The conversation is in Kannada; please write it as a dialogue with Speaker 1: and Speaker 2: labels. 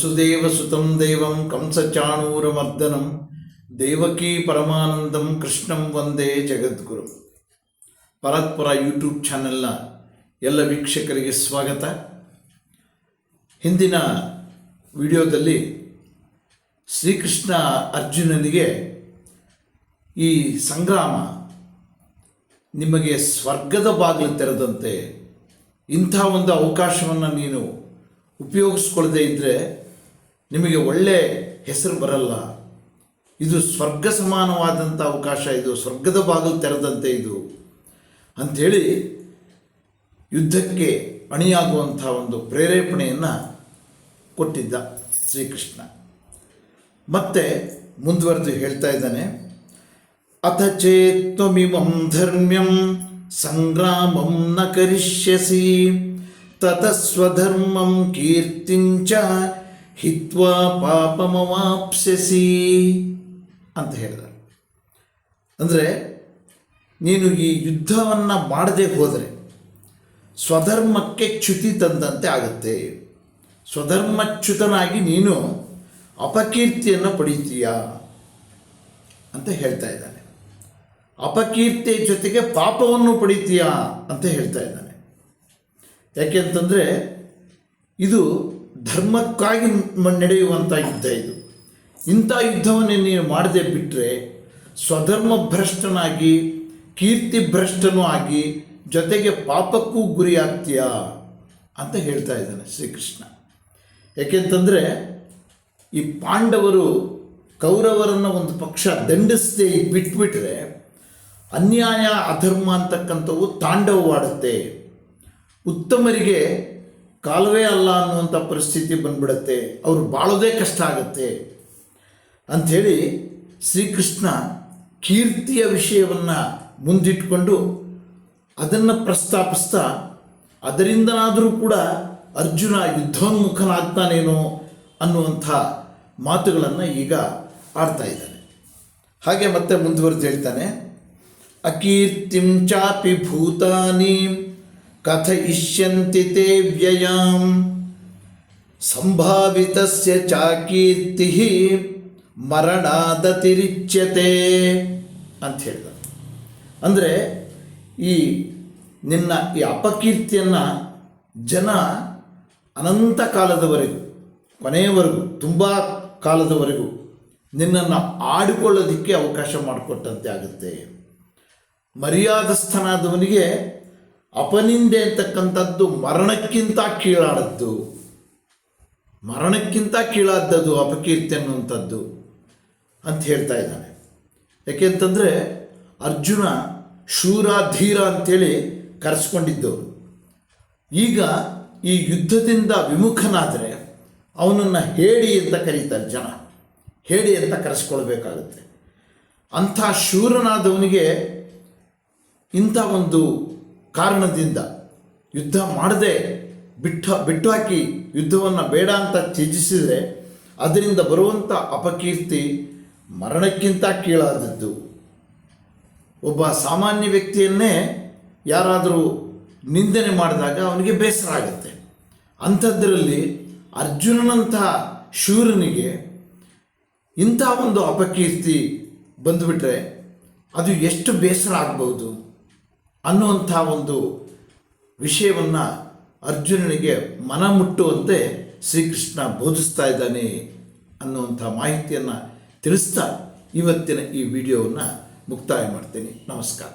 Speaker 1: ವಸುದೇವಸುತಂ ದೇವಂ ಕಂಸಚಾಣೂರಮರ್ದನಂ ದೇವಕೀ ಪರಮಾನಂದಂ ಕೃಷ್ಣಂ ವಂದೇ ಜಗದ್ಗುರು. ಪರಾತ್ಪರ ಯೂಟ್ಯೂಬ್ ಚಾನೆಲ್ನ ಎಲ್ಲ ವೀಕ್ಷಕರಿಗೆ ಸ್ವಾಗತ. ಹಿಂದಿನ ವಿಡಿಯೋದಲ್ಲಿ ಶ್ರೀಕೃಷ್ಣ ಅರ್ಜುನನಿಗೆ ಈ ಸಂಗ್ರಾಮ ನಿಮಗೆ ಸ್ವರ್ಗದ ಬಾಗಿಲು ತೆರೆದಂತೆ, ಇಂಥ ಒಂದು ಅವಕಾಶವನ್ನು ನೀನು ಉಪಯೋಗಿಸ್ಕೊಳ್ಳದೆ ಇದ್ದರೆ ನಿಮಗೆ ಒಳ್ಳೆಯ ಹೆಸರು ಬರಲ್ಲ. ಇದು ಸ್ವರ್ಗ ಸಮಾನವಾದಂಥ ಅವಕಾಶ, ಇದು ಸ್ವರ್ಗದ ಬಾಗಿಲು ತೆರೆದಂತೆ ಇದು ಅಂಥೇಳಿ ಯುದ್ಧಕ್ಕೆ ಅಣಿಯಾಗುವಂಥ ಒಂದು ಪ್ರೇರೇಪಣೆಯನ್ನು ಕೊಟ್ಟಿದ್ದ ಶ್ರೀಕೃಷ್ಣ. ಮತ್ತೆ ಮುಂದುವರೆದು ಹೇಳ್ತಾ ಇದ್ದಾನೆ, ಅಥ ಚೇತ್ವಮಿಮಂ ಧರ್ಮ್ಯಂ ಸಂಗ್ರಾಮಂ ನ ಕರಿಷ್ಯಸಿ ತತಸ್ವಧರ್ಮಂ ಕೀರ್ತಿಂಚ ಹಿತ್ವಾ ಪಾಪಮವಾಪ್ಸ್ಯಸಿ ಅಂತ ಹೇಳಿದ. ಅಂದರೆ ನೀನು ಈ ಯುದ್ಧವನ್ನು ಮಾಡದೆ ಹೋದರೆ ಸ್ವಧರ್ಮಕ್ಕೆ ಚ್ಯುತಿ ತಂದಂತೆ ಆಗುತ್ತೆ. ಸ್ವಧರ್ಮಚ್ಯುತನಾಗಿ ನೀನು ಅಪಕೀರ್ತಿಯನ್ನು ಪಡೀತೀಯ ಅಂತ ಹೇಳ್ತಾ ಇದ್ದಾನೆ. ಅಪಕೀರ್ತಿಯ ಜೊತೆಗೆ ಪಾಪವನ್ನು ಪಡೀತೀಯ ಅಂತ ಹೇಳ್ತಾ ಇದ್ದಾನೆ. ಯಾಕೆ ಅಂತಂದರೆ ಇದು ಧರ್ಮಕ್ಕಾಗಿ ನಡೆಯುವಂಥ ಯುದ್ಧ. ಇದು ಇಂಥ ಯುದ್ಧವನ್ನು ನೀನು ಮಾಡದೆ ಬಿಟ್ಟರೆ ಸ್ವಧರ್ಮ ಭ್ರಷ್ಟನಾಗಿ ಕೀರ್ತಿ ಭ್ರಷ್ಟನೂ ಆಗಿ ಜೊತೆಗೆ ಪಾಪಕ್ಕೂ ಗುರಿಯಾಗ್ತೀಯ ಅಂತ ಹೇಳ್ತಾ ಇದ್ದಾನೆ ಶ್ರೀಕೃಷ್ಣ. ಯಾಕೆಂತಂದರೆ ಈ ಪಾಂಡವರು ಕೌರವರನ್ನು ಒಂದು ಪಕ್ಷ ದಂಡಿಸದೆ ಬಿಟ್ಬಿಟ್ರೆ ಅನ್ಯಾಯ ಅಧರ್ಮ ಅಂತಕ್ಕಂಥವು ತಾಂಡವವಾಡುತ್ತೆ. ಉತ್ತಮರಿಗೆ ಕಾಲವೇ ಅಲ್ಲ ಅನ್ನುವಂಥ ಪರಿಸ್ಥಿತಿ ಬಂದ್ಬಿಡುತ್ತೆ, ಅವರು ಬಾಳೋದೇ ಕಷ್ಟ ಆಗುತ್ತೆ ಅಂಥೇಳಿ ಶ್ರೀಕೃಷ್ಣ ಕೀರ್ತಿಯ ವಿಷಯವನ್ನು ಮುಂದಿಟ್ಟುಕೊಂಡು ಅದನ್ನು ಪ್ರಸ್ತಾಪಿಸ್ತಾ ಅದರಿಂದನಾದರೂ ಕೂಡ ಅರ್ಜುನ ಯುದ್ಧೋನ್ಮುಖನಾಗ್ತಾನೇನೋ ಅನ್ನುವಂಥ ಮಾತುಗಳನ್ನು ಈಗ ಆಡ್ತಾ ಇದ್ದಾನೆ. ಹಾಗೆ ಮತ್ತೆ ಮುಂದುವರೆದು ಹೇಳ್ತಾನೆ, ಅಕೀರ್ತಿಂ ಚಾಪಿ ಭೂತಾನಿ ಕಥಯಿಷ್ಯಂತಿ ತೇ ವ್ಯಯಾಂ ಸಂಭಾವಿತಸ್ಯ ಚಾಕೀರ್ತಿ ಮರಣಾದತಿರಿಚ್ಯತೆ ಅಂತ ಹೇಳಿದ. ಅಂದರೆ ಈ ನಿನ್ನ ಈ ಅಪಕೀರ್ತಿಯನ್ನು ಜನ ಅನಂತ ಕಾಲದವರೆಗೂ, ಕೊನೆಯವರೆಗೂ, ತುಂಬ ಕಾಲದವರೆಗೂ ನಿನ್ನನ್ನು ಆಡಿಕೊಳ್ಳೋದಕ್ಕೆ ಅವಕಾಶ ಮಾಡಿಕೊಟ್ಟಂತೆ ಆಗುತ್ತೆ. ಮರ್ಯಾದಸ್ಥನಾದವನಿಗೆ ಅಪನಿಂದೆ ಅಂತಕ್ಕಂಥದ್ದು ಮರಣಕ್ಕಿಂತ ಕೀಳಾದದ್ದು, ಮರಣಕ್ಕಿಂತ ಕೀಳಾದದ್ದು ಅಪಕೀರ್ತಿ ಅನ್ನುವಂಥದ್ದು ಅಂತ ಹೇಳ್ತಾ ಇದ್ದಾನೆ. ಯಾಕೆಂತಂದರೆ ಅರ್ಜುನ ಶೂರ ಧೀರ ಅಂಥೇಳಿ ಕರೆಸ್ಕೊಂಡಿದ್ದವರು. ಈಗ ಈ ಯುದ್ಧದಿಂದ ವಿಮುಖನಾದರೆ ಅವನನ್ನು ಹೇಡಿ ಅಂತ ಕರೀತಾರೆ ಜನ, ಹೇಡಿ ಅಂತ ಕರೆಸ್ಕೊಳ್ಬೇಕಾಗುತ್ತೆ. ಅಂಥ ಶೂರನಾದವನಿಗೆ ಇಂಥ ಒಂದು ಕಾರಣದಿಂದ ಯುದ್ಧ ಮಾಡದೆ ಬಿಟ್ಟು ಹಾಕಿ ಯುದ್ಧವನ್ನು ಬೇಡ ಅಂತ ತ್ಯಜಿಸಿದರೆ ಅದರಿಂದ ಬರುವಂಥ ಅಪಕೀರ್ತಿ ಮರಣಕ್ಕಿಂತ ಕೀಳಾದದ್ದು. ಒಬ್ಬ ಸಾಮಾನ್ಯ ವ್ಯಕ್ತಿಯನ್ನೇ ಯಾರಾದರೂ ನಿಂದನೆ ಮಾಡಿದಾಗ ಅವನಿಗೆ ಬೇಸರ ಆಗುತ್ತೆ. ಅಂಥದ್ರಲ್ಲಿ ಅರ್ಜುನನಂತಹ ಶೂರನಿಗೆ ಇಂಥ ಒಂದು ಅಪಕೀರ್ತಿ ಬಂದುಬಿಟ್ರೆ ಅದು ಎಷ್ಟು ಬೇಸರ ಆಗ್ಬೋದು ಅನ್ನುವಂಥ ಒಂದು ವಿಷಯವನ್ನು ಅರ್ಜುನನಿಗೆ ಮನ ಮುಟ್ಟುವಂತೆ ಶ್ರೀಕೃಷ್ಣ ಬೋಧಿಸ್ತಾ ಇದ್ದಾನೆ ಅನ್ನುವಂಥ ಮಾಹಿತಿಯನ್ನು ತಿಳಿಸ್ತಾ ಇವತ್ತಿನ ಈ ವಿಡಿಯೋವನ್ನು ಮುಕ್ತಾಯ ಮಾಡ್ತೀನಿ. ನಮಸ್ಕಾರ.